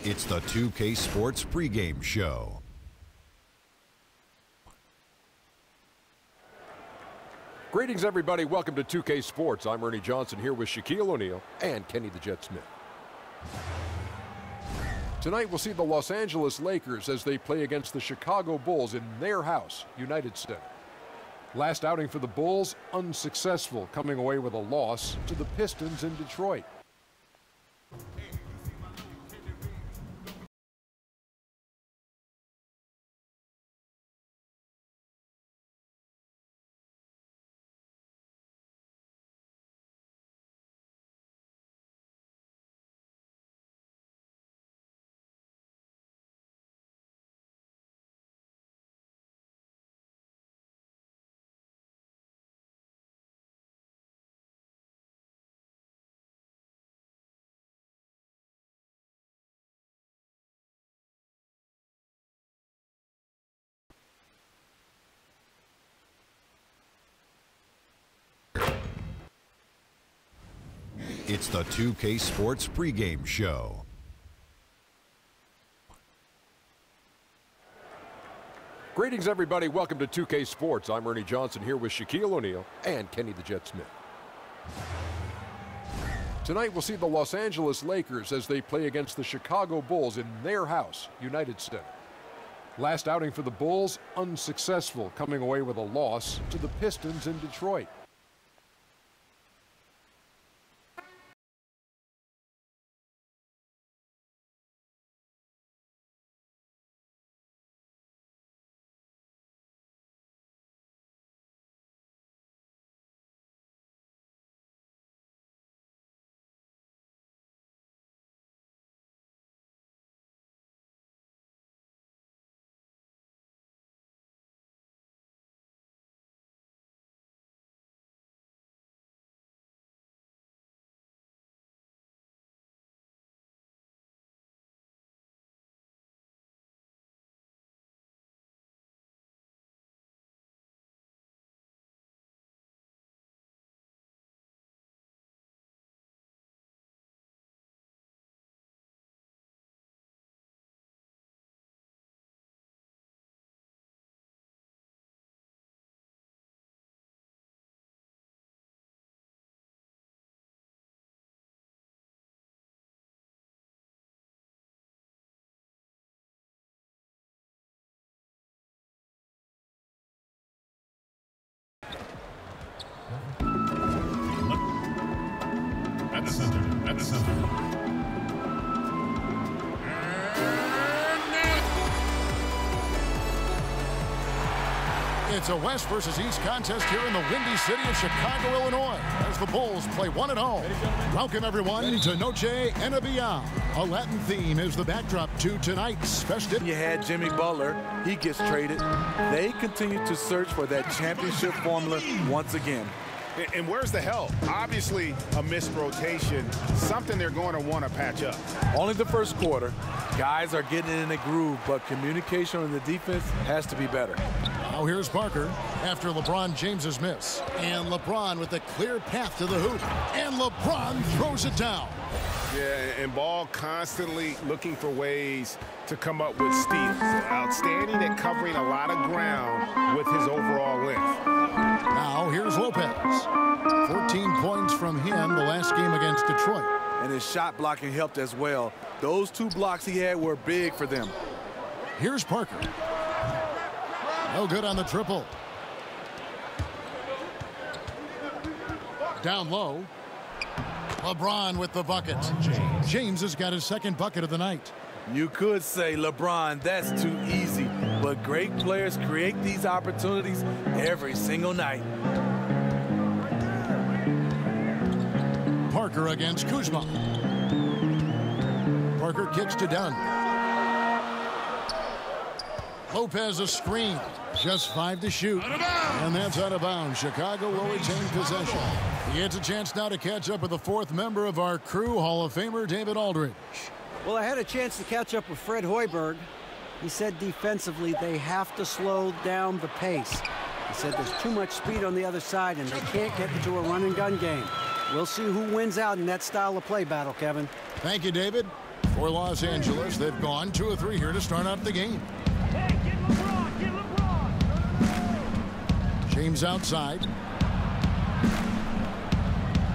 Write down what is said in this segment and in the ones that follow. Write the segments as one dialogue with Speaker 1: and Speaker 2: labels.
Speaker 1: It's the 2K Sports pregame show.
Speaker 2: Greetings, everybody. Welcome to 2K Sports. I'm Ernie Johnson here with Shaquille O'Neal and Kenny the Jet Smith. Tonight, we'll see the Los Angeles Lakers as they play against the Chicago Bulls in their house, United Center. Last outing for the Bulls, unsuccessful, coming away with a loss to the Pistons in Detroit.
Speaker 1: It's the 2K Sports pregame show.
Speaker 2: Greetings, everybody. Welcome to 2K Sports. I'm Ernie Johnson here with Shaquille O'Neal and Kenny the Jet Smith. Tonight, we'll see the Los Angeles Lakers as they play against the Chicago Bulls in their house, United Center. Last outing for the Bulls, unsuccessful, coming away with a loss to the Pistons in Detroit.
Speaker 3: At the center.
Speaker 4: It's a West versus East contest here in the windy city of Chicago, Illinois, as the Bulls play one at home. Welcome, everyone, to Noche and Beyond. A Latin theme is the backdrop to tonight's festive.
Speaker 5: You had Jimmy Butler. He gets traded. They continue to search for that championship formula once again.
Speaker 3: And where's the help? Obviously, a missed rotation, something they're going to want to patch up.
Speaker 5: Only the first quarter. Guys are getting in a groove, but communication on the defense has to be better.
Speaker 4: Now here's Parker after LeBron James's miss. And LeBron with a clear path to the hoop. And LeBron throws it down.
Speaker 3: Yeah, and Ball constantly looking for ways to come up with steals. Outstanding at covering a lot of ground with his overall length.
Speaker 4: Now here's Lopez. 14 points from him the last game against Detroit.
Speaker 5: And his shot blocking helped as well. Those two blocks he had were big for them.
Speaker 4: Here's Parker. No good on the triple. Down low. LeBron with the bucket. James has got his second bucket of the night.
Speaker 5: You could say, LeBron, that's too easy. But great players create these opportunities every single night.
Speaker 4: Parker against Kuzma. Parker kicks to Dunn. Lopez a screen. Just 5 to shoot. And that's out of bounds. Chicago will retain possession. He gets a chance now to catch up with the fourth member of our crew, Hall of Famer David Aldridge.
Speaker 6: Well, I had a chance to catch up with Fred Hoiberg. He said defensively they have to slow down the pace. He said there's too much speed on the other side and they can't get into a run-and-gun game. We'll see who wins out in that style of play battle, Kevin.
Speaker 4: Thank you, David. For Los Angeles, they've gone 2 of 3 here to start out the game. James outside.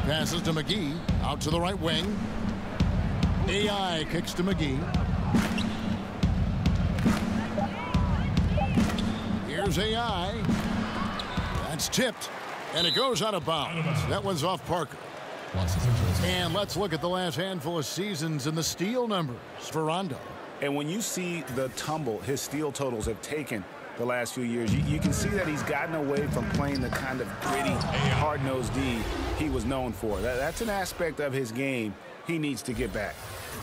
Speaker 4: Passes to McGee. Out to the right wing. AI kicks to McGee. Here's AI. That's tipped. And it goes out of bounds. That one's off Parker. And let's look at the last handful of seasons and the steal numbers for Rondo.
Speaker 3: And when you see the tumble his steal totals have taken the last few years, you can see that he's gotten away from playing the kind of gritty, hard-nosed D he was known for. That's an aspect of his game he needs to get back.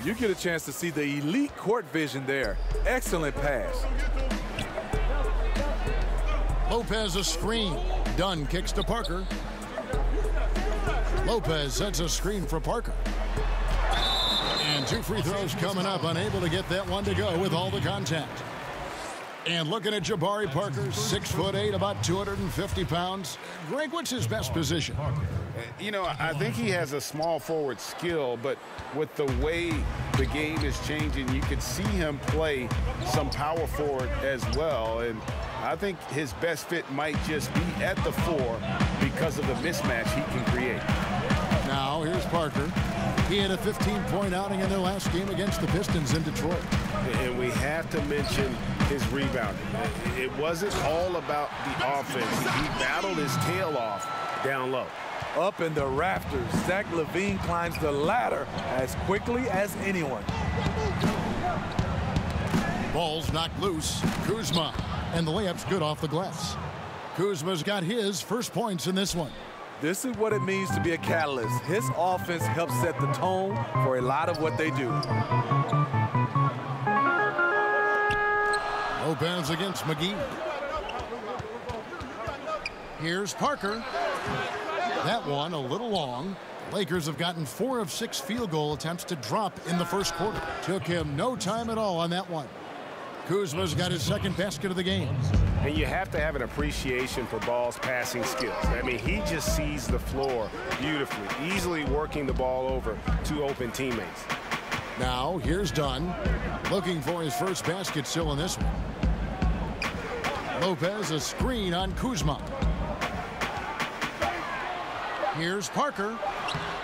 Speaker 5: You get a chance to see the elite court vision there. Excellent pass.
Speaker 4: Lopez a screen. Dunn kicks to Parker. Lopez sets a screen for Parker. And 2 free throws coming up. Unable to get that one to go with all the contact. And looking at Jabari Parker, 6'8", about 250 pounds. Greg, what's his best position?
Speaker 3: You know, I think he has a small forward skill, but with the way the game is changing, you could see him play some power forward as well. And I think his best fit might just be at the 4 because of the mismatch he can create.
Speaker 4: Now, here's Parker. He had a 15-point outing in their last game against the Pistons in Detroit.
Speaker 3: And we have to mention his rebounding. It wasn't all about the offense. He battled his tail off down low.
Speaker 5: Up in the rafters, Zach LaVine climbs the ladder as quickly as anyone.
Speaker 4: Ball's knocked loose. Kuzma. And the layup's good off the glass. Kuzma's got his first points in this one.
Speaker 5: This is what it means to be a catalyst. His offense helps set the tone for a lot of what they do.
Speaker 4: Lopez against McGee. Here's Parker. That one a little long. Lakers have gotten 4 of 6 field goal attempts to drop in the first quarter. Took him no time at all on that one. Kuzma's got his second basket of the game.
Speaker 3: And you have to have an appreciation for Ball's passing skills. I mean, he just sees the floor beautifully, easily working the ball over to open teammates.
Speaker 4: Now, here's Dunn, looking for his first basket still in this one. Lopez, a screen on Kuzma. Here's Parker.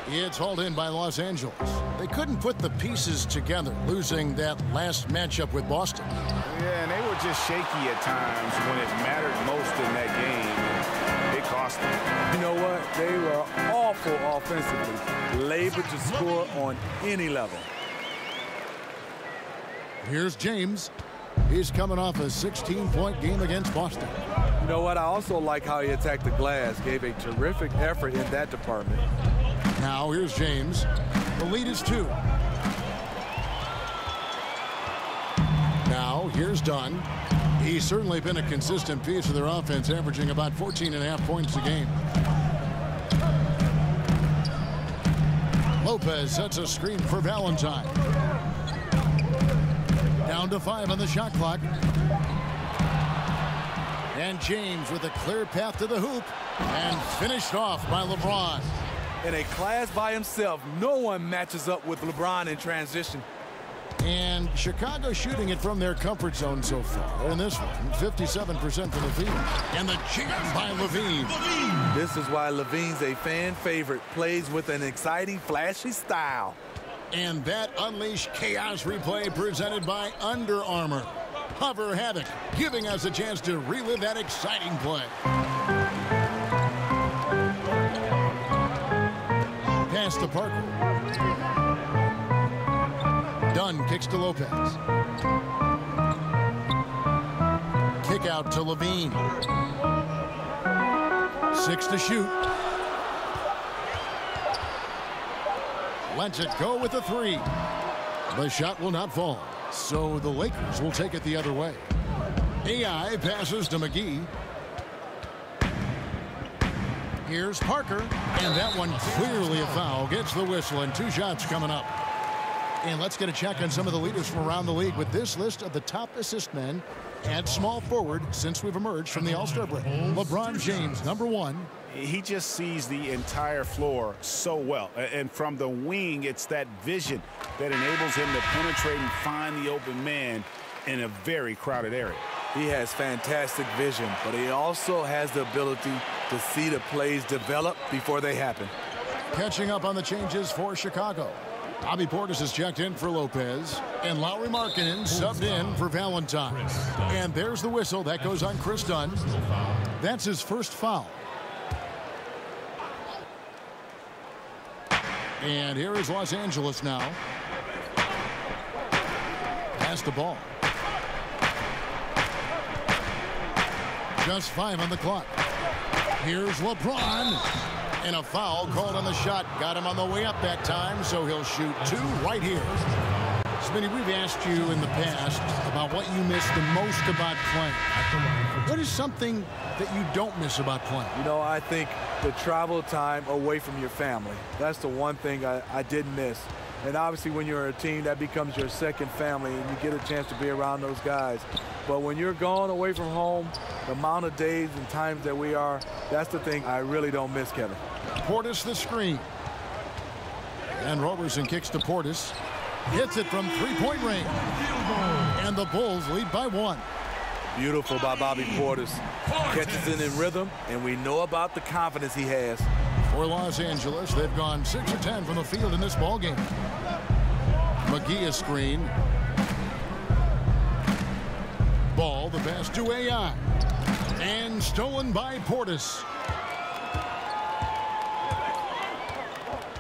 Speaker 4: It's hauled in by Los Angeles. They couldn't put the pieces together, losing that last matchup with Boston.
Speaker 3: Yeah, and they were just shaky at times when it mattered most in that game. It cost them.
Speaker 5: You know what? They were awful offensively. Labored to score on any level.
Speaker 4: Here's James. He's coming off a 16-point game against Boston.
Speaker 5: You know what? I also like how he attacked the glass. Gave a terrific effort in that department.
Speaker 4: Now here's James. The lead is 2. Now here's Dunn. He's certainly been a consistent piece of their offense, averaging about 14.5 points a game. Lopez sets a screen for Valentine. Down to 5 on the shot clock. And James with a clear path to the hoop. And finished off by LeBron.
Speaker 5: In a class by himself, no one matches up with LeBron in transition.
Speaker 4: And Chicago shooting it from their comfort zone so far. In this one, 57% for LaVine. And the jam by LaVine.
Speaker 5: This is why LaVine's a fan favorite. Plays with an exciting, flashy style.
Speaker 4: And that Unleash Chaos replay presented by Under Armour. Hover Havoc, giving us a chance to relive that exciting play. Pass to Parker. Dunn kicks to Lopez. Kick out to LaVine. 6 to shoot. Lets it go with a 3. The shot will not fall, so the Lakers will take it the other way. AI passes to McGee. Here's Parker, and that one clearly a foul. Gets the whistle, and 2 shots coming up. And let's get a check on some of the leaders from around the league with this list of the top assist men at small forward since we've emerged from the All-Star break. LeBron James, number 1.
Speaker 3: he just sees the entire floor so well. And from the wing, it's that vision that enables him to penetrate and find the open man in a very crowded area.
Speaker 5: He has fantastic vision, but he also has the ability to see the plays develop before they happen.
Speaker 4: Catching up on the changes for Chicago. Bobby Portis is checked in for Lopez, and Lauri Markkanen subbed in for Valentine. And there's the whistle. That goes on Chris Dunn. That's his first foul. And here is Los Angeles now. Pass the ball. Just 5 on the clock. Here's LeBron. And a foul called on the shot. Got him on the way up that time, so he'll shoot 2 right here. Smitty, we've asked you in the past about what you miss the most about playing. What is something that you don't miss about playing?
Speaker 5: You know, I think the travel time away from your family. That's the one thing I did miss. And obviously when you're a team, that becomes your second family, and you get a chance to be around those guys. But when you're gone away from home, the amount of days and times that we are, that's the thing I really don't miss, Kevin.
Speaker 4: Portis the screen. And Roberson kicks to Portis. Hits it from three-point range. And the Bulls lead by 1.
Speaker 5: Beautiful by Bobby Portis. Catches it in rhythm, and we know about the confidence he has.
Speaker 4: For Los Angeles, they've gone 6 of 10 from the field in this ball game. McGee a screen. Ball, the pass to AI. And stolen by Portis.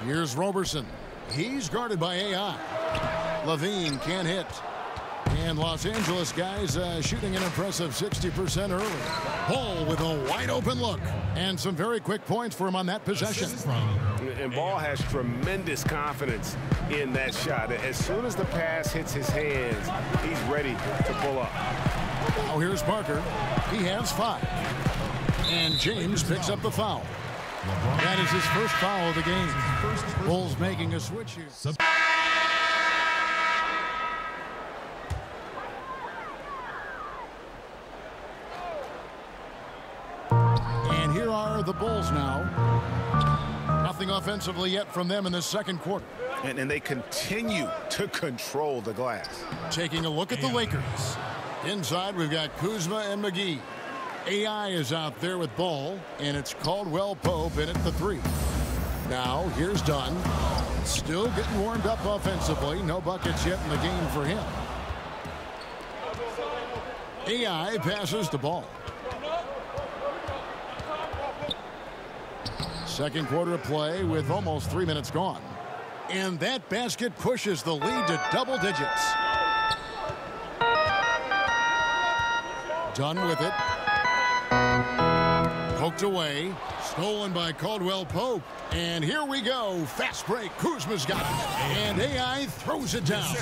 Speaker 4: Here's Roberson. He's guarded by AI. Levine can't hit. And Los Angeles guys shooting an impressive 60% early. Ball with a wide open look. And some very quick points for him on that possession.
Speaker 7: And Ball has tremendous confidence in that shot. As soon as the pass hits his hands, he's ready to pull up.
Speaker 4: Now here's Parker. He has 5. And James picks up the foul. That is his first foul of the game. Bulls making a switch here. And here are the Bulls now. Nothing offensively yet from them in the second quarter.
Speaker 3: And they continue to control the glass.
Speaker 4: Taking a look at the Lakers. Inside, we've got Kuzma and McGee. AI is out there with Ball, and it's Caldwell Pope in at the 3. Now, here's Dunn. Still getting warmed up offensively. No buckets yet in the game for him. AI passes the ball. Second quarter of play with almost 3 minutes gone. And that basket pushes the lead to double digits. Dunn with it. Poked away. Stolen by Caldwell Pope. And here we go. Fast break. Kuzma's got it. And AI throws it down.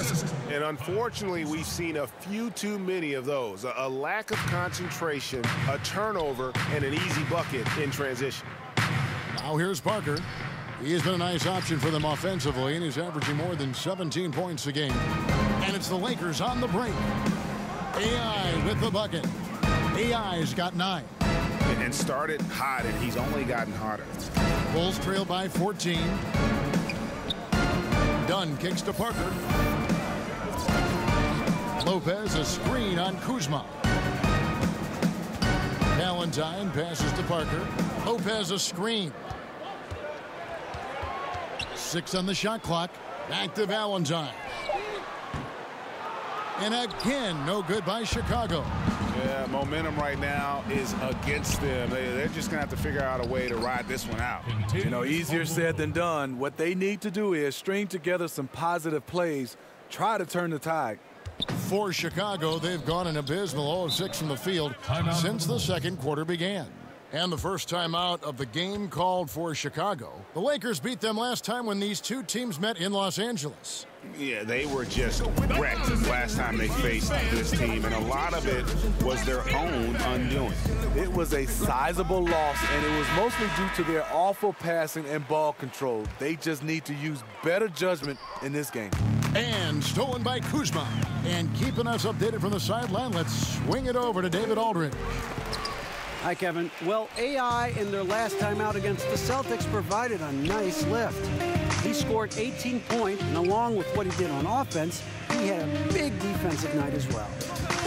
Speaker 7: And unfortunately, we've seen a few too many of those. A lack of concentration, a turnover, and an easy bucket in transition.
Speaker 4: Now here's Parker. He has been a nice option for them offensively, and he's averaging more than 17 points a game. And it's the Lakers on the break. AI with the bucket. AI's got 9.
Speaker 3: And started hot, and he's only gotten hotter.
Speaker 4: Bulls trail by 14. Dunn kicks to Parker. Lopez a screen on Kuzma. Valentine passes to Parker. Lopez a screen. 6 on the shot clock. Back to Valentine. And again, no good by Chicago.
Speaker 3: Yeah, momentum right now is against them. They're just going to have to figure out a way to ride this one out.
Speaker 5: You know, easier said than done. What they need to do is string together some positive plays, try to turn the tide.
Speaker 4: For Chicago, they've gone an abysmal 0 of 6 from the field since the second quarter began. And the first time out of the game called for Chicago. The Lakers beat them last time when these two teams met in Los Angeles.
Speaker 3: Yeah, they were just wrecked last time they faced this team, and a lot of it was their own undoing.
Speaker 5: It was a sizable loss, and it was mostly due to their awful passing and ball control. They just need to use better judgment in this game.
Speaker 4: And stolen by Kuzma. And keeping us updated from the sideline, let's swing it over to David Aldridge.
Speaker 6: Hi, Kevin. Well, AI in their last time out against the Celtics provided a nice lift. He scored 18 points, and along with what he did on offense, he had a big defensive night as well.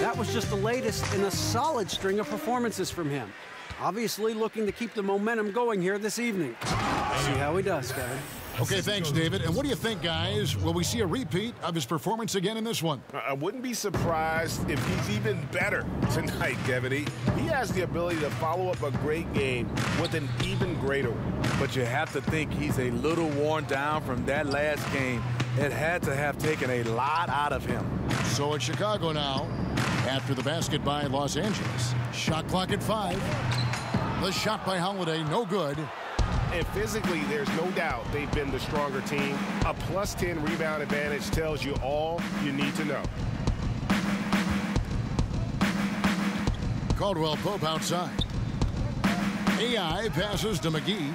Speaker 6: That was just the latest in a solid string of performances from him. Obviously looking to keep the momentum going here this evening. See how he does, Kevin.
Speaker 4: Okay, thanks, David. And what do you think, guys? Will we see a repeat of his performance again in this one?
Speaker 7: I wouldn't be surprised if he's even better tonight, Kevin. He has the ability to follow up a great game with an even greater one.
Speaker 5: But you have to think he's a little worn down from that last game. It had to have taken a lot out of him.
Speaker 4: So it's Chicago now after the basket by Los Angeles. Shot clock at 5. The shot by Holiday, no good.
Speaker 7: And physically, there's no doubt they've been the stronger team. A plus 10 rebound advantage tells you all you need to know.
Speaker 4: Caldwell Pope outside. AI passes to McGee.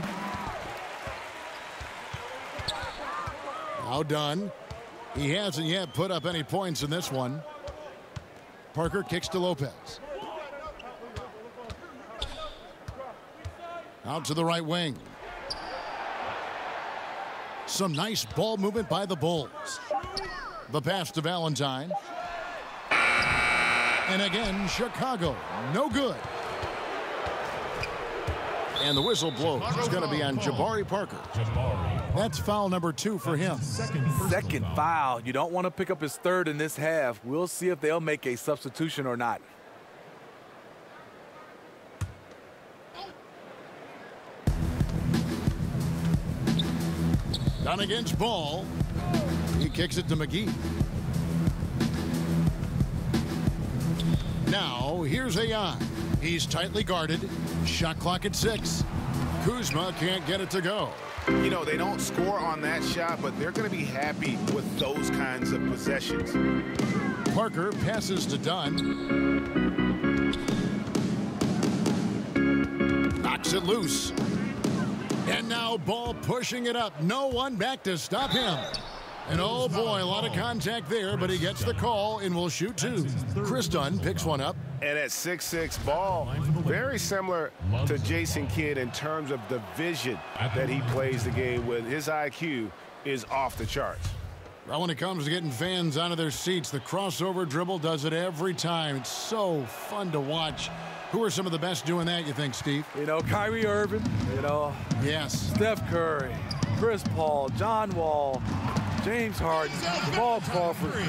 Speaker 4: Now done. He hasn't yet put up any points in this one. Parker kicks to Lopez. Out to the right wing. Some nice ball movement by the Bulls. The pass to Valentine. And again, Chicago, no good. And the whistle blows. It's going to be on Jabari Parker. That's foul number 2 for him.
Speaker 5: Second foul. You don't want to pick up his third in this half. We'll see if they'll make a substitution or not.
Speaker 4: Down against Ball. He kicks it to McGee. Now, here's AI. He's tightly guarded. Shot clock at 6. Kuzma can't get it to go.
Speaker 7: You know, they don't score on that shot, but they're going to be happy with those kinds of possessions.
Speaker 4: Parker passes to Dunn. Knocks it loose. And now Ball pushing it up. No one back to stop him. And oh boy, a lot of contact there, but he gets the call and will shoot 2. Chris Dunn picks one up.
Speaker 7: And at 6'6", Ball, very similar to Jason Kidd in terms of the vision that he plays the game with. His IQ is off the charts.
Speaker 4: Well, when it comes to getting fans out of their seats, the crossover dribble does it every time. It's so fun to watch. Who are some of the best doing that, you think, Steve?
Speaker 5: You know, Kyrie Irving,
Speaker 4: Yes.
Speaker 5: Steph Curry, Chris Paul, John Wall, James Harden, Jamal Crawford.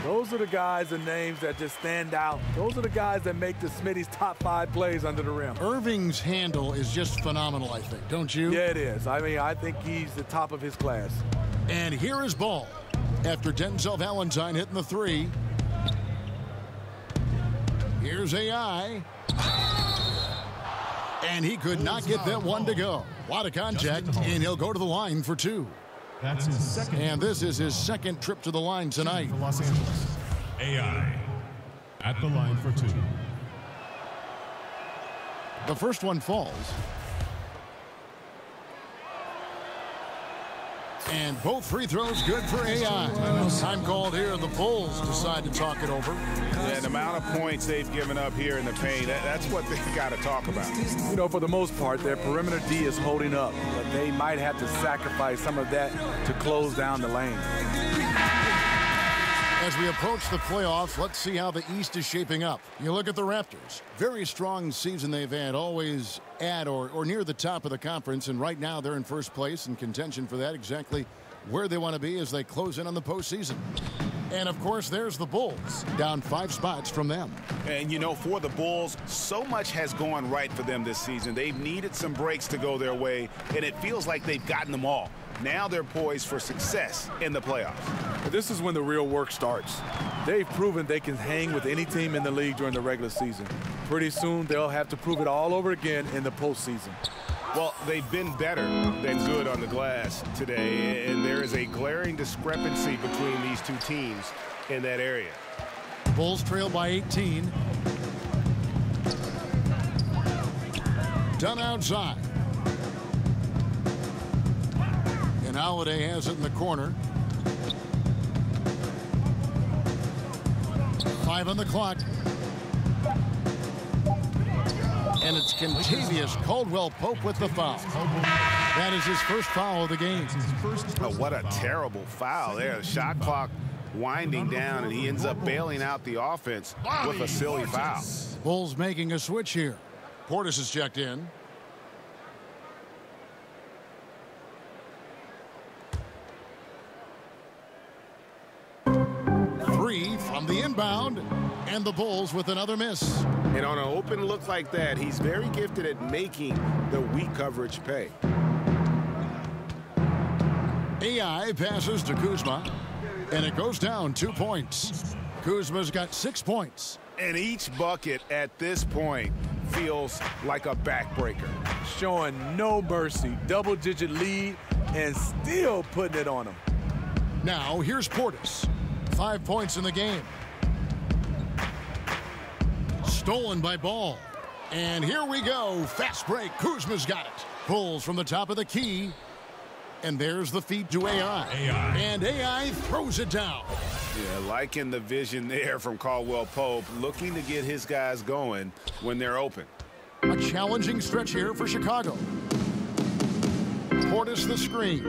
Speaker 5: Those are the guys and names that just stand out. Those are the guys that make the Smitty's top 5 plays under the rim.
Speaker 4: Irving's handle is just phenomenal, I think, don't you?
Speaker 5: Yeah, it is. I mean, I think he's the top of his class.
Speaker 4: And here is Ball after Denzel Valentine hitting the 3. Here's AI. And he could not get that one to go. A lot of contact, and he'll go to the line for 2.
Speaker 8: That's his second.
Speaker 4: And this is his second trip to the line tonight.
Speaker 8: For Los Angeles. AI at the line for 2.
Speaker 4: The first one falls. And both free throws good for AI. Time called here. The Bulls decide to talk it over.
Speaker 7: Yeah, the amount of points they've given up here in the paint, that's what they've got to talk about.
Speaker 5: You know, for the most part, their perimeter D is holding up, but they might have to sacrifice some of that to close down the lane.
Speaker 4: As we approach the playoffs, let's see how the East is shaping up. You look at the Raptors. Very strong season they've had, always at or near the top of the conference, and right now they're in first place in contention for that, exactly where they want to be as they close in on the postseason. And, of course, there's the Bulls, down 5 spots from them.
Speaker 7: And, you know, for the Bulls, so much has gone right for them this season. They've needed some breaks to go their way, and it feels like they've gotten them all. Now they're poised for success in the playoffs.
Speaker 5: This is when the real work starts. They've proven they can hang with any team in the league during the regular season. Pretty soon, they'll have to prove it all over again in the postseason.
Speaker 7: Well, they've been better than good on the glass today, and there is a glaring discrepancy between these two teams in that area.
Speaker 4: Bulls trail by 18. Done outside. And Holiday has it in the corner. 5 on the clock. And it's Contavious Caldwell-Pope with the foul. That is his first foul of the game.
Speaker 7: Oh, what a terrible foul there. The shot clock winding down, and he ends up bailing out the offense with a silly foul.
Speaker 4: Bulls making a switch here. Portis is checked in. Three from the inbound, and the Bulls with another miss.
Speaker 7: And on an open look like that, he's very gifted at making the weak coverage pay.
Speaker 4: AI passes to Kuzma, and it goes down 2 points. Kuzma's got 6 points.
Speaker 7: And each bucket at this point feels like a backbreaker.
Speaker 5: Showing no mercy. Double-digit lead and still putting it on him.
Speaker 4: Now here's Portis. 5 points in the game. Stolen by Ball. And here we go. Fast break. Kuzma's got it. Pulls from the top of the key. And there's the feed to AI. And AI throws it down.
Speaker 7: Yeah, liking the vision there from Caldwell-Pope, looking to get his guys going when they're open.
Speaker 4: A challenging stretch here for Chicago. Portis the screen.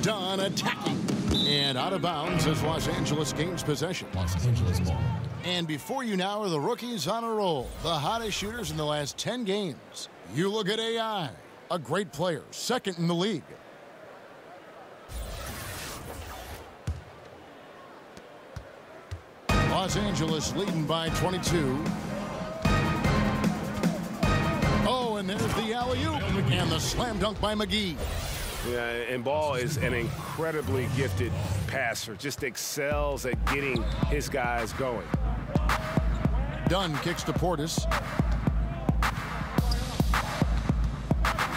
Speaker 4: Dunn attacking. And out of bounds as Los Angeles gains possession.
Speaker 8: Los Angeles ball.
Speaker 4: And before you now are the rookies on a roll. The hottest shooters in the last 10 games. You look at AI. A great player. Second in the league. Los Angeles leading by 22. Oh, and there's the alley-oop. And the slam dunk by McGee.
Speaker 7: Yeah, and Ball is an incredibly gifted passer. Just excels at getting his guys going.
Speaker 4: Dunn kicks to Portis.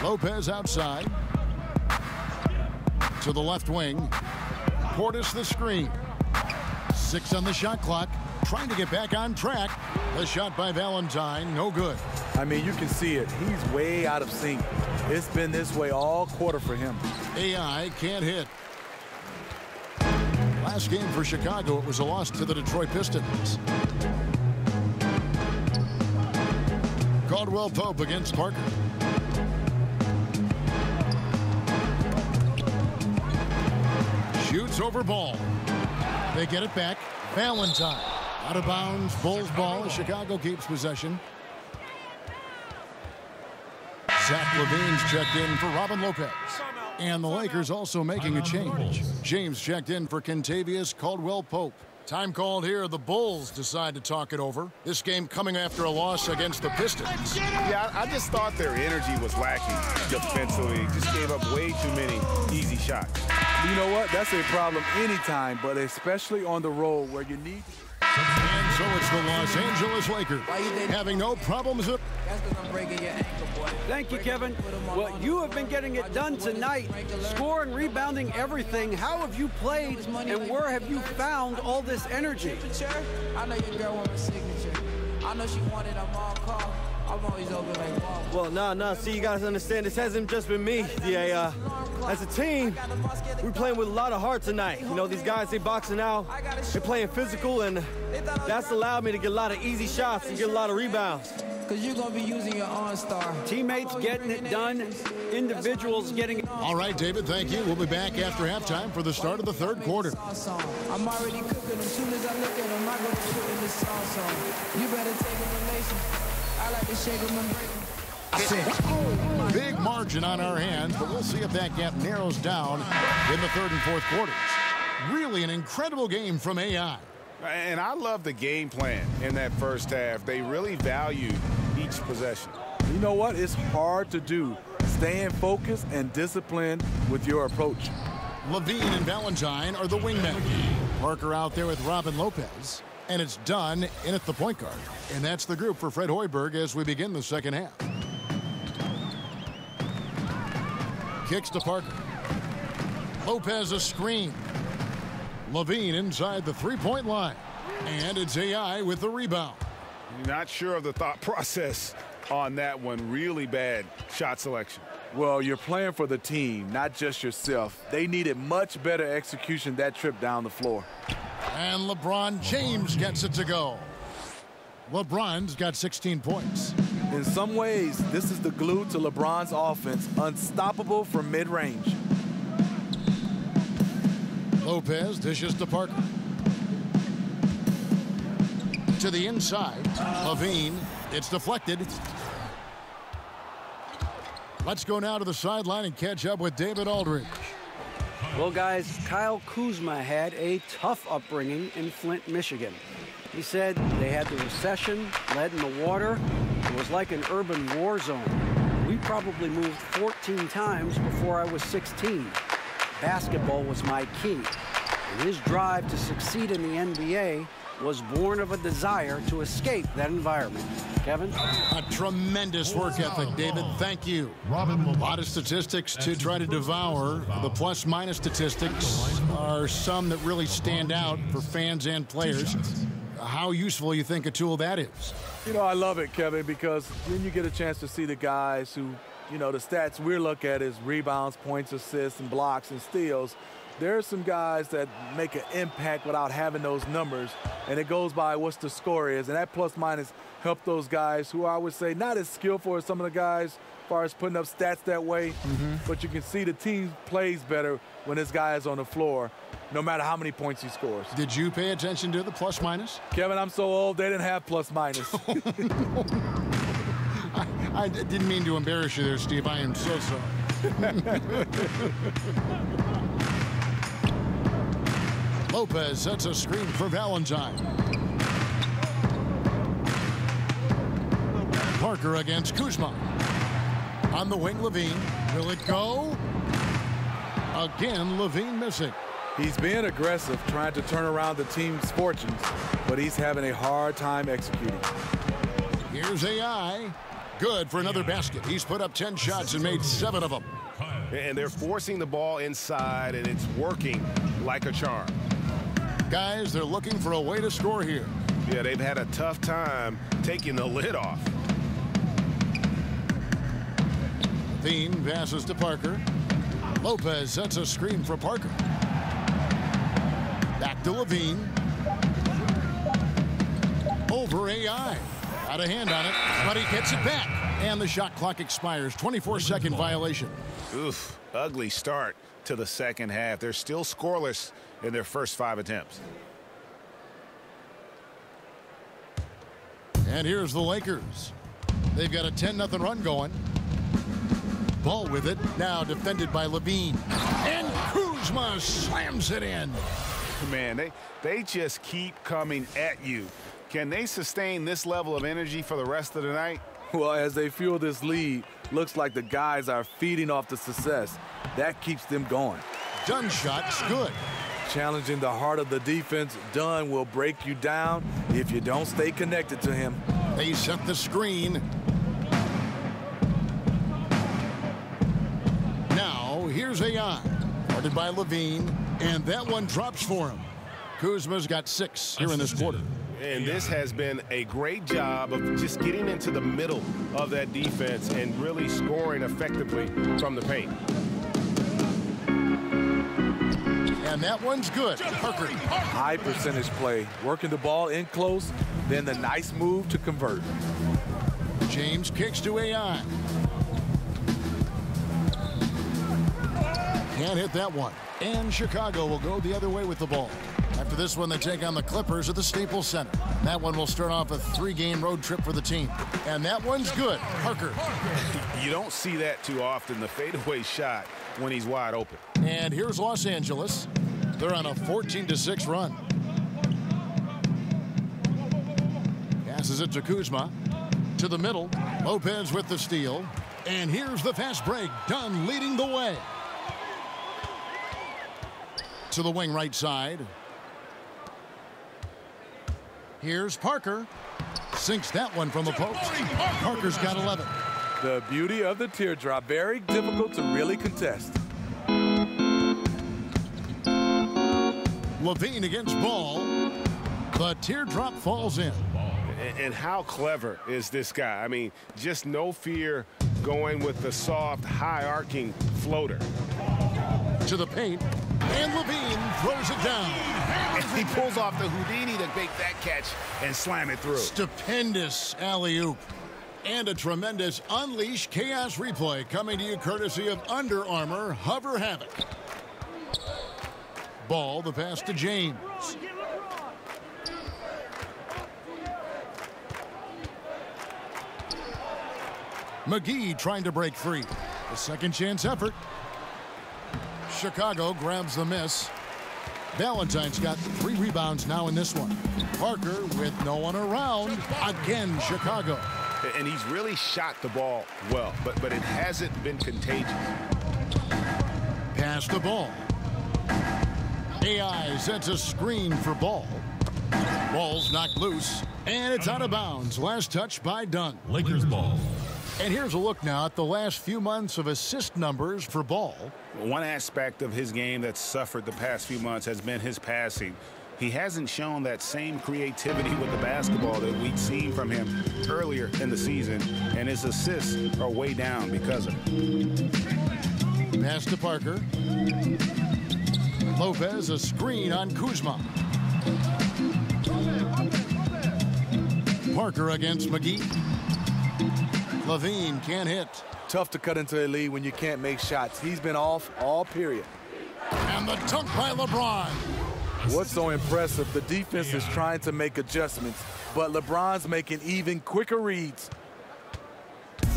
Speaker 4: Lopez outside. To the left wing. Portis the screen. 6 on the shot clock. Trying to get back on track. The shot by Valentine, no good.
Speaker 5: I mean, you can see it. He's way out of sync. It's been this way all quarter for him.
Speaker 4: AI can't hit. Last game for Chicago, it was a loss to the Detroit Pistons. Caldwell-Pope against Parker. Shoots over Ball. They get it back. Valentine. Out of bounds. Bulls ball. Chicago keeps possession. Zach LaVine's checked in for Robin Lopez. And the Lakers also making a change. James checked in for Contavious Caldwell-Pope. Time called here. The Bulls decide to talk it over. This game coming after a loss against the Pistons.
Speaker 7: Yeah, I just thought their energy was lacking defensively. Just gave up way too many easy shots.
Speaker 5: You know what? That's a problem anytime, but especially on the road where you need.
Speaker 4: And so it's the Los Angeles Lakers having no problems with.
Speaker 9: That's because I'm breaking your ankle, boy.
Speaker 6: Thank you, Kevin. Well, you have been getting it done tonight. Scoring, rebounding, everything. How have you played, and where have you found all this energy?
Speaker 9: I know your girl wants my signature. I know she wanted a mall call. I'm always open like ball.
Speaker 10: Well, nah. See, you guys understand, this hasn't just been me. Yeah, as a team, we're playing with a lot of heart tonight. You know, these guys, they boxing out, they're playing physical, and that's allowed me to get a lot of easy shots and get a lot of rebounds.
Speaker 9: Because you're going to be using your on-star.
Speaker 6: Teammates getting it done. Individuals getting it.
Speaker 4: All right, David, thank you. We'll be back after halftime for the start of the third quarter.
Speaker 9: I'm already cooking them. Soon as I look at them, I go to putting this sauce on. You better take a relation. I like to shake them and break them.
Speaker 4: Big margin on our hands, but we'll see if that gap narrows down in the third and fourth quarters. Really an incredible game from AI.
Speaker 7: And I love the game plan in that first half. They really valued each possession.
Speaker 5: You know what? It's hard to do. Staying focused and disciplined with your approach.
Speaker 4: LaVine and Valentine are the wingmen. Parker out there with Robin Lopez. And it's Dunn in at the point guard. And that's the group for Fred Hoiberg as we begin the second half. Kicks to Parker. Lopez a screen. LaVine inside the three-point line. And it's AI with the rebound.
Speaker 7: Not sure of the thought process on that one. Really bad shot selection.
Speaker 5: Well, you're playing for the team, not just yourself. They needed much better execution that trip down the floor.
Speaker 4: And LeBron James gets it to go. LeBron's got 16 points.
Speaker 5: In some ways, this is the glue to LeBron's offense, unstoppable from mid-range.
Speaker 4: Lopez dishes to Parker. To the inside. Levine. It's deflected. Let's go now to the sideline and catch up with David Aldridge.
Speaker 6: Well, guys, Kyle Kuzma had a tough upbringing in Flint, Michigan. He said they had the recession, lead in the water. It was like an urban war zone. We probably moved 14 times before I was 16. Basketball was my key. And his drive to succeed in the NBA was born of a desire to escape that environment. Kevin?
Speaker 4: A tremendous work ethic, David. Thank you. A lot of statistics to try to devour. The plus-minus statistics are some that really stand out for fans and players. How useful you think a tool that is?
Speaker 5: You know, I love it, Kevin, because then you get a chance to see the guys who, you know, the stats we look at is rebounds, points, assists, and blocks and steals. There are some guys that make an impact without having those numbers, and it goes by what's the score is, and that plus-minus helped those guys who I would say not as skillful as some of the guys as far as putting up stats that way, but you can see the team plays better when this guy is on the floor, no matter how many points he scores.
Speaker 4: Did you pay attention to the plus-minus?
Speaker 5: Kevin, I'm so old, they didn't have plus-minus.
Speaker 4: I didn't mean to embarrass you there, Steve. I am so sorry. Lopez sets a screen for Valentine. Parker against Kuzma. On the wing, Levine. Will it go? Again, Levine missing.
Speaker 5: He's being aggressive, trying to turn around the team's fortunes, but he's having a hard time executing.
Speaker 4: Here's AI. Good for another basket. He's put up 10 shots and made 7 of them.
Speaker 11: And they're forcing the ball inside, and it's working like a charm.
Speaker 4: Guys, they're looking for a way to score here.
Speaker 11: Yeah, they've had a tough time taking the lid off.
Speaker 4: Levine passes to Parker. Lopez sets a screen for Parker. Back to Levine. Over AI. Got a hand on it, but he gets it back. And the shot clock expires. 24-second violation.
Speaker 7: Oof, ugly start to the second half. They're still scoreless in their first 5 attempts.
Speaker 4: And here's the Lakers. They've got a 10-0 run going. Ball with it. Now defended by Levine. And Kuzma slams it in.
Speaker 7: Man, they just keep coming at you. Can they sustain this level of energy for the rest of the night?
Speaker 5: Well, as they fuel this lead, looks like the guys are feeding off the success. That keeps them going.
Speaker 4: Dunn shot's good.
Speaker 5: Challenging the heart of the defense, Dunn will break you down if you don't stay connected to him.
Speaker 4: They set the screen. Now, here's AI. Guarded by Levine, and that one drops for him. Kuzma's got 6 here in this quarter.
Speaker 11: And this has been a great job of just getting into the middle of that defense and really scoring effectively from the paint.
Speaker 4: And that one's good. Parker.
Speaker 5: High percentage play, working the ball in close, then the nice move to convert.
Speaker 4: James kicks to AI. Can't hit that one. And Chicago will go the other way with the ball. After this one, they take on the Clippers at the Staples Center. That one will start off a 3-game road trip for the team. And that one's good. Parker.
Speaker 11: You don't see that too often, the fadeaway shot when he's wide open.
Speaker 4: And here's Los Angeles. They're on a 14-6 run. Passes it to Kuzma. To the middle. Lopez with the steal. And here's the fast break. Dunn leading the way. To the wing right side. Here's Parker. Sinks that one from the post. Parker's got 11.
Speaker 5: The beauty of the teardrop. Very difficult to really contest.
Speaker 4: Levine against Ball. The teardrop falls in.
Speaker 11: And how clever is this guy? I mean, just no fear going with the soft, high-arcing floater.
Speaker 4: To the paint. And Levine throws it down.
Speaker 7: And he pulls off the Houdini to make that catch and slam it through.
Speaker 4: Stupendous alley-oop. And a tremendous Unleash Chaos replay coming to you courtesy of Under Armour Hover Havoc. Ball, the pass to James. McGee trying to break free. A second chance effort. Chicago grabs the miss. Valentine's got 3 rebounds now in this one. Parker with no one around. Again, Chicago.
Speaker 7: And he's really shot the ball well, but it hasn't been contagious.
Speaker 4: Pass the ball. AI sets a screen for Ball. Ball's knocked loose, and it's out of bounds. Last touch by Dunn.
Speaker 8: Lakers ball.
Speaker 4: And here's a look now at the last few months of assist numbers for Ball.
Speaker 7: One aspect of his game that's suffered the past few months has been his passing. He hasn't shown that same creativity with the basketball that we'd seen from him earlier in the season, and his assists are way down because of it.
Speaker 4: Pass to Parker. Lopez, a screen on Kuzma. Parker against McGee. Levine can't hit.
Speaker 5: Tough to cut into a lead when you can't make shots. He's been off all period.
Speaker 4: And the dunk by LeBron.
Speaker 5: What's so impressive, the defense is trying to make adjustments, but LeBron's making even quicker reads.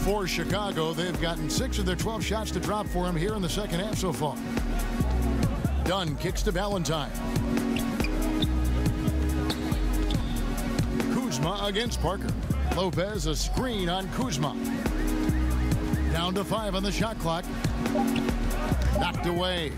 Speaker 4: For Chicago, they've gotten 6 of their 12 shots to drop for him here in the second half so far. Dunn kicks to Valentine. Kuzma against Parker. Lopez, a screen on Kuzma. Down to 5 on the shot clock. Knocked away.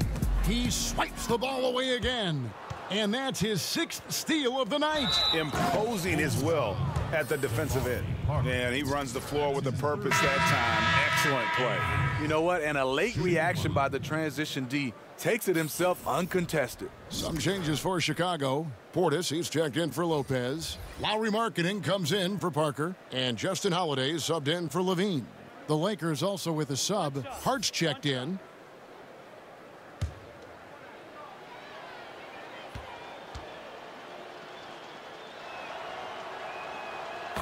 Speaker 4: He swipes the ball away again. And that's his 6th steal of the night.
Speaker 7: Imposing his will at the defensive end. And he runs the floor with a purpose that time. Excellent play.
Speaker 5: You know what? And a late reaction by the transition D takes it himself uncontested.
Speaker 4: Some changes for Chicago. Portis, he's checked in for Lopez. Lowry Markkanen comes in for Parker. And Justin Holiday subbed in for Levine. The Lakers also with a sub. Hart's checked in.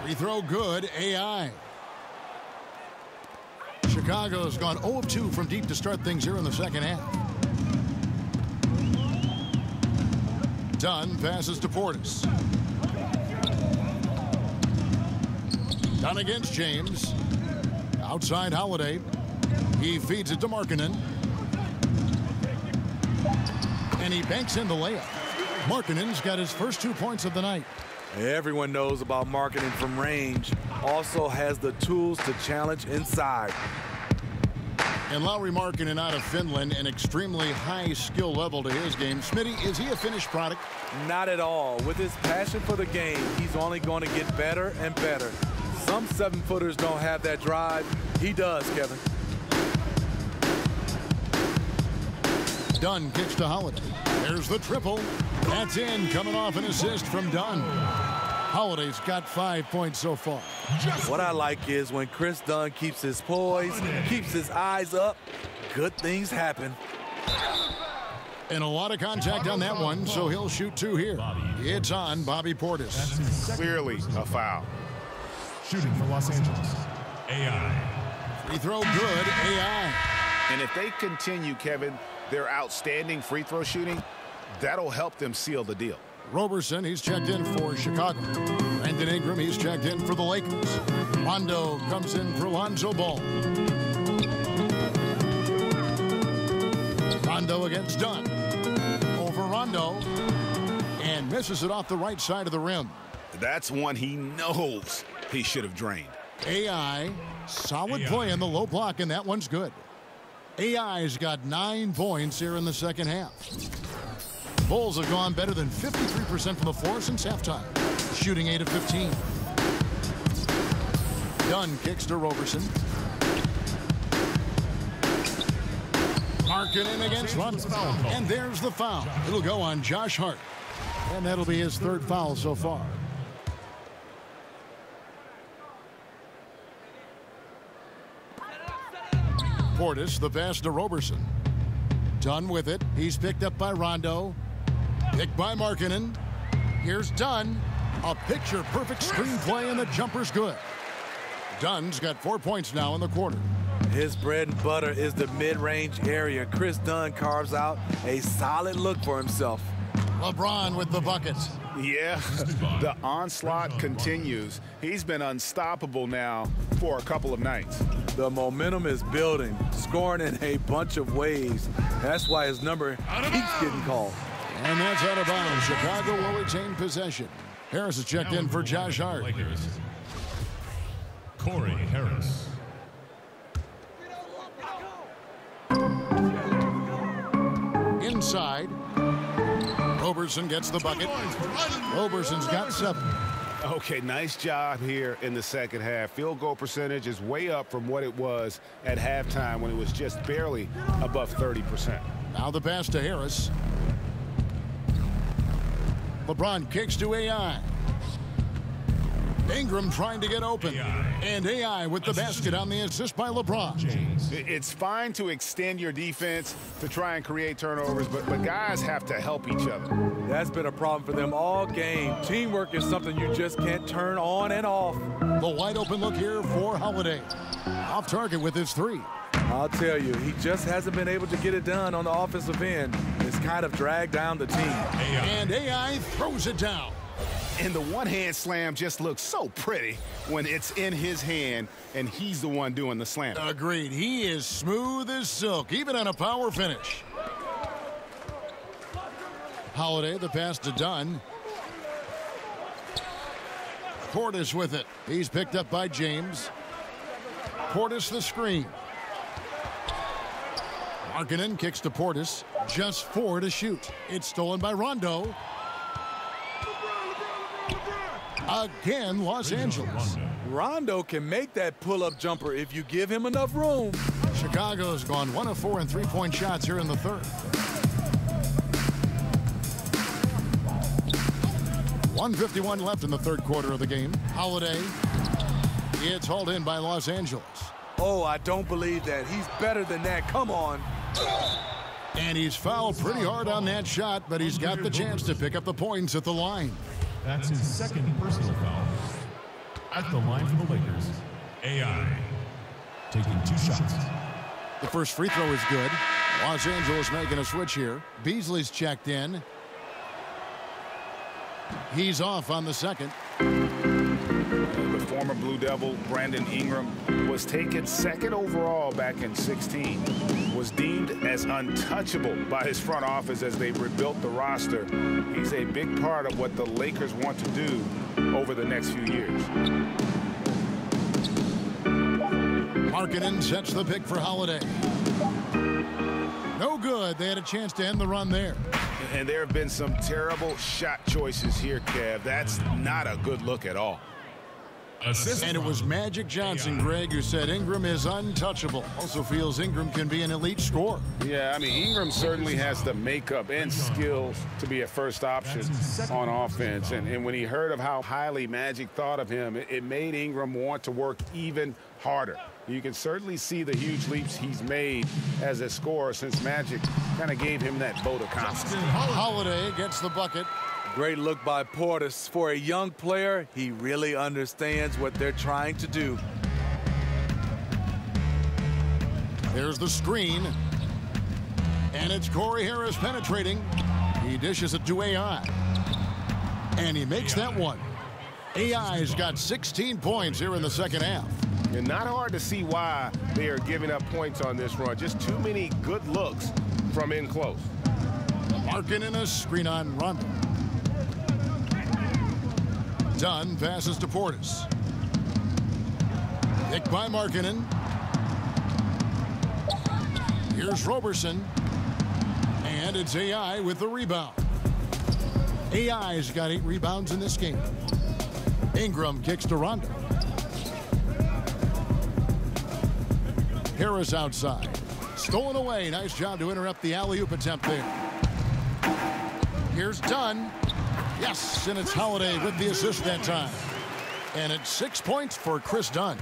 Speaker 4: Free throw good, AI. Chicago's gone 0 of 2 from deep to start things here in the second half. Dunn passes to Portis. Dunn against James. Outside Holiday. He feeds it to Markkanen. And he banks in the layup. Markkanen's got his first 2 points of the night.
Speaker 5: Everyone knows about Markkanen from range. Also has the tools to challenge inside.
Speaker 4: And Lowry Markkanen out of Finland, an extremely high skill level to his game. Smitty, is he a finished product?
Speaker 5: Not at all. With his passion for the game, he's only going to get better and better. Some 7-footers don't have that drive. He does, Kevin.
Speaker 4: Dunn kicks to Holiday. There's the triple. That's in, coming off an assist from Dunn. Holiday's got 5 points so far.
Speaker 5: What I like is when Chris Dunn keeps his poise, keeps his eyes up, good things happen.
Speaker 4: And a lot of contact on that one, so he'll shoot 2 here. It's on Bobby Portis.
Speaker 7: Clearly a foul.
Speaker 8: Shooting for Los Angeles. AI.
Speaker 4: Free throw good, AI.
Speaker 7: And if they continue, Kevin, their outstanding free throw shooting, that'll help them seal the deal.
Speaker 4: Roberson, he's checked in for Chicago. Brandon Ingram, he's checked in for the Lakers. Rondo comes in for Lonzo Ball. Rondo against Dunn. Over Rondo. And misses it off the right side of the rim.
Speaker 7: That's one he knows he should have drained.
Speaker 4: AI, solid play in the low block, and that one's good. AI's got 9 points here in the second half. Bulls have gone better than 53% from the floor since halftime, shooting 8 of 15. Dunn kicks to Roberson. Markkanen against Rondo. And there's the foul. It'll go on Josh Hart. And that'll be his 3rd foul so far. Portis, the pass to Roberson. Dunn with it. He's picked up by Rondo. Picked by Dunn's got 4 points now in the quarter.
Speaker 5: His bread and butter is the mid-range area. Chris Dunn carves out a solid look for himself.
Speaker 4: LeBron with the buckets.
Speaker 3: Yeah, the onslaught continues. He's been unstoppable now for a couple of nights.
Speaker 5: The momentum is building, scoring in a bunch of ways. That's why his number keeps getting called.
Speaker 4: And that's out of bounds. Chicago will retain possession. Harris is checked in for Josh Hart.
Speaker 8: Corey Harris.
Speaker 4: Inside. Roberson gets the bucket. Roberson's got 7.
Speaker 7: Okay, nice job here in the second half. Field goal percentage is way up from what it was at halftime when it was just barely above 30%.
Speaker 4: Now the pass to Harris. LeBron kicks to AI. Ingram trying to get open. And AI with the basket on the assist by LeBron.
Speaker 7: It's fine to extend your defense to try and create turnovers, but guys have to help each other.
Speaker 5: That's been a problem for them all game. Teamwork is something you just can't turn on and off.
Speaker 4: The wide open look here for Holiday. Off target with his 3.
Speaker 5: I'll tell you, he just hasn't been able to get it done on the offensive end. It's kind of dragged down the team.
Speaker 4: And AI throws it down.
Speaker 7: And the one-hand slam just looks so pretty when it's in his hand and he's the one doing the slam.
Speaker 4: Agreed. He is smooth as silk, even on a power finish. Holiday, the pass to Dunn. Portis with it. He's picked up by James. Portis the screen. Markkanen kicks to Portis. Just 4 to shoot. It's stolen by Rondo. Again, Los Angeles.
Speaker 5: Rondo can make that pull-up jumper if you give him enough room.
Speaker 4: Chicago's gone 1 of 4 in 3-point shots here in the third. 1:51 left in the third quarter of the game. Holiday. It's hauled in by Los Angeles.
Speaker 5: Oh, I don't believe that. He's better than that. Come on.
Speaker 4: And he's fouled pretty hard on that shot, but he's got the chance to pick up the points at the line.
Speaker 8: That's his second personal foul. At the line for the Lakers, AI taking 2 shots.
Speaker 4: The first free throw is good. Los Angeles making a switch here. Beasley's checked in. He's off on the second.
Speaker 7: The former Blue Devil, Brandon Ingram, was taken second overall back in 2016. Was deemed as untouchable by his front office as they rebuilt the roster. He's a big part of what the Lakers want to do over the next few years.
Speaker 4: Markkanen sets the pick for Holiday. No good. They had a chance to end the run there.
Speaker 7: And there have been some terrible shot choices here, Kev. That's not a good look at all.
Speaker 4: And it was Magic Johnson, Greg, who said Ingram is untouchable. Also feels Ingram can be an elite scorer.
Speaker 7: Yeah, I mean, Ingram certainly has the makeup and skills to be a first option on offense. And when he heard of how highly Magic thought of him, it made Ingram want to work even harder. You can certainly see the huge leaps he's made as a scorer since Magic kind of gave him that vote of confidence.
Speaker 4: Holiday gets the bucket.
Speaker 5: Great look by Portis. For a young player, he really understands what they're trying to do.
Speaker 4: There's the screen. And it's Corey Harris penetrating. He dishes it to AI. And he makes that one. AI's got 16 points here in the second half.
Speaker 7: And not hard to see why they are giving up points on this run. Just too many good looks from in close.
Speaker 4: Markkanen a screen on Rondo. Dunn passes to Portis. Picked by Markkanen. Here's Roberson. And it's AI with the rebound. AI's got 8 rebounds in this game. Ingram kicks to Rondo. Harris outside. Stolen away. Nice job to interrupt the alley-oop attempt there. Here's Dunn. Yes, and it's Holiday with the assist that time. And it's 6 points for Chris Dunn.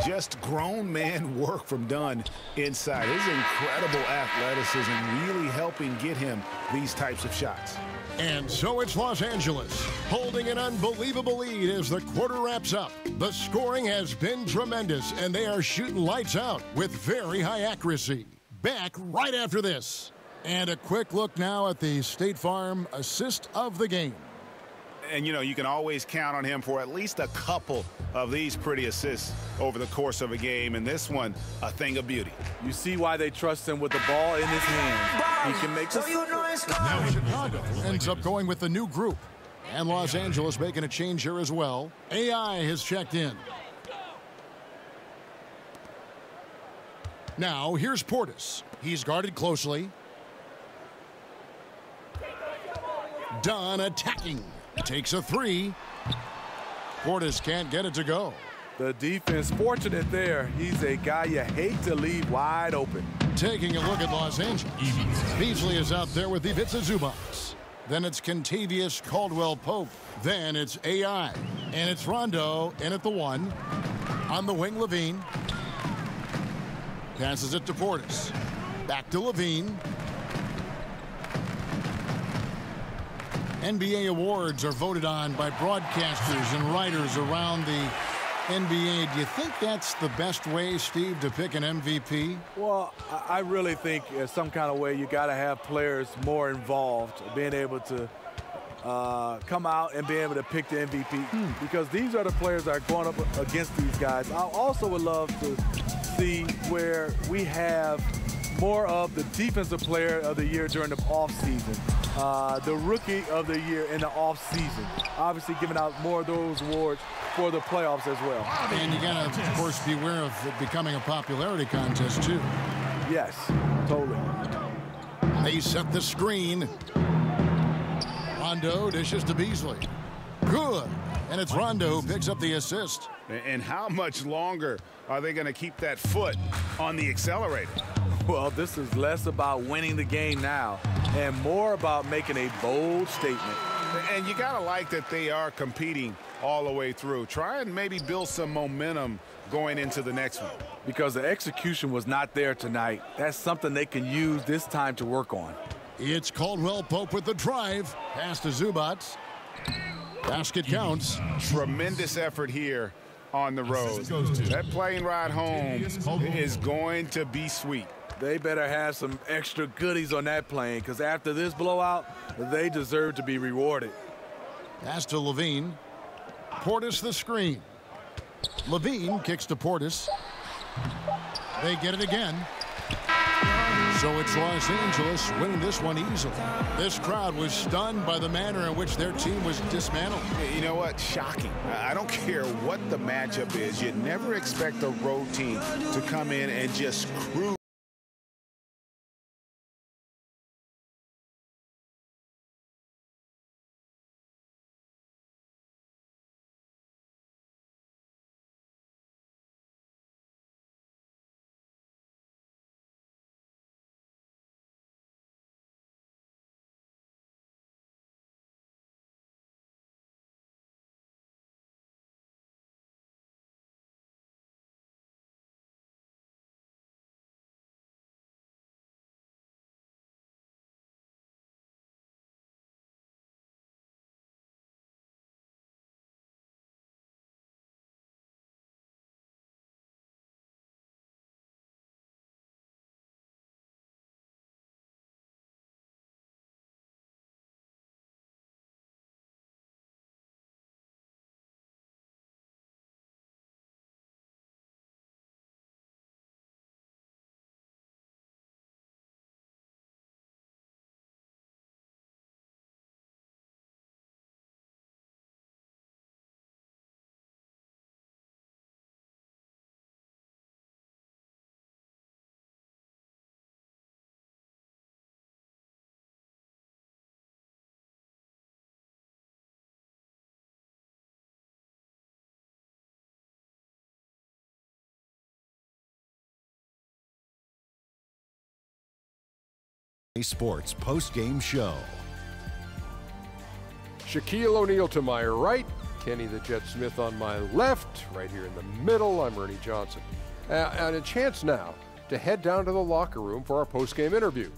Speaker 7: Just grown man work from Dunn inside. His incredible athleticism really helping get him these types of shots.
Speaker 4: And so it's Los Angeles, holding an unbelievable lead as the quarter wraps up. The scoring has been tremendous, and they are shooting lights out with very high accuracy. Back right after this. And a quick look now at the State Farm assist of the game.
Speaker 7: And, you know, you can always count on him for at least a couple of these pretty assists over the course of a game. And this one, a thing of beauty.
Speaker 5: You see why they trust him with the ball in his hand. He can make this.
Speaker 4: Now Chicago ends up going with the new group. And Los Angeles making a change here as well. AI has checked in. Now here's Portis. He's guarded closely. Dunn attacking. Takes a three. Portis can't get it to go.
Speaker 5: The defense fortunate there. He's a guy you hate to leave wide open.
Speaker 4: Taking a look at Los Angeles. Beasley is out there with Ivica Zubac. Then it's Kentavious Caldwell-Pope. Then it's AI. And it's Rondo in at the one. On the wing, Levine. Passes it to Portis. Back to Levine. NBA awards are voted on by broadcasters and writers around the NBA. Do you think that's the best way, Steve, to pick an MVP?
Speaker 5: Well, I really think in some kind of way you got to have players more involved, being able to come out and be able to pick the MVP because these are the players that are going up against these guys. I also would love to see where we have more of the defensive player of the year during the offseason. The rookie of the year in the offseason. Obviously giving out more of those awards for the playoffs as well.
Speaker 4: And you got to, of course, beware of it becoming a popularity contest, too.
Speaker 5: Yes, totally.
Speaker 4: They set the screen. Rondo dishes to Beasley. Good. And it's Rondo who picks up the assist.
Speaker 7: And how much longer are they going to keep that foot on the accelerator?
Speaker 5: Well, this is less about winning the game now and more about making a bold statement.
Speaker 7: And you got to like that they are competing all the way through. Try and maybe build some momentum going into the next one.
Speaker 5: Because the execution was not there tonight. That's something they can use this time to work on.
Speaker 4: It's Caldwell-Pope with the drive. Pass to Zubac. Basket counts.
Speaker 7: Tremendous effort here on the road. That plane ride home is going to be sweet.
Speaker 5: They better have some extra goodies on that plane because after this blowout, they deserve to be rewarded.
Speaker 4: Pass to Levine. Portis the screen. Levine kicks to Portis. They get it again. So it's Los Angeles winning this one easily. This crowd was stunned by the manner in which their team was dismantled.
Speaker 7: You know what? Shocking. I don't care what the matchup is. You never expect a road team to come in and just cruise.
Speaker 1: Sports post-game show.
Speaker 2: Shaquille O'Neal to my right, Kenny the Jet Smith on my left, right here in the middle, I'm Ernie Johnson. And a chance now to head down to the locker room for our post-game interview.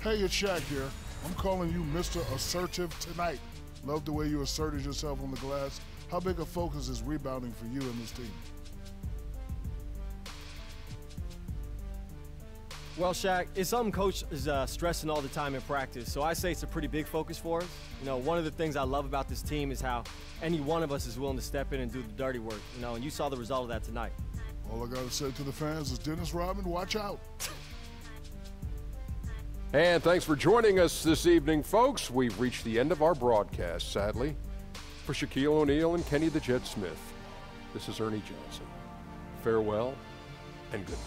Speaker 4: Hey, it's Shaq here.
Speaker 12: I'm calling you Mr. Assertive tonight. Love the way you asserted yourself on the glass. How big a focus is rebounding for you and this team?
Speaker 10: Well, Shaq, it's something Coach is stressing all the time in practice, so I say it's a pretty big focus for us. You know, one of the things I love about this team is how any one of us is willing to step in and do the dirty work, you know, and you saw the result of that tonight.
Speaker 12: All I got to say to the fans is, Dennis Rodman, watch out.
Speaker 2: And thanks for joining us this evening, folks. We've reached the end of our broadcast, sadly. For Shaquille O'Neal and Kenny the Jet Smith, this is Ernie Johnson. Farewell and good night.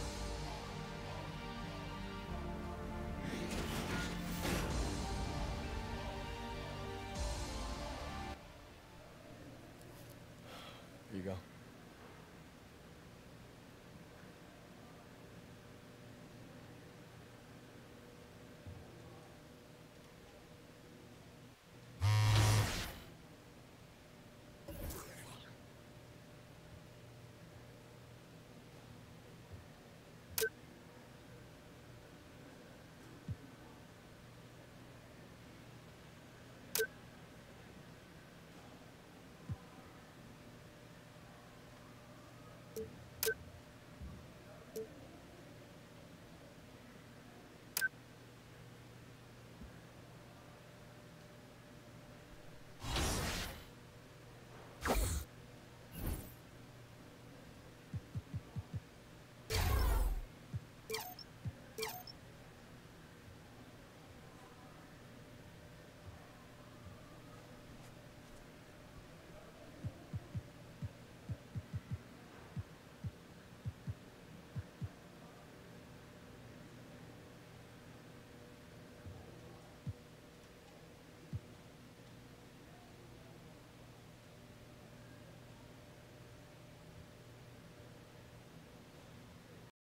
Speaker 10: Here you go.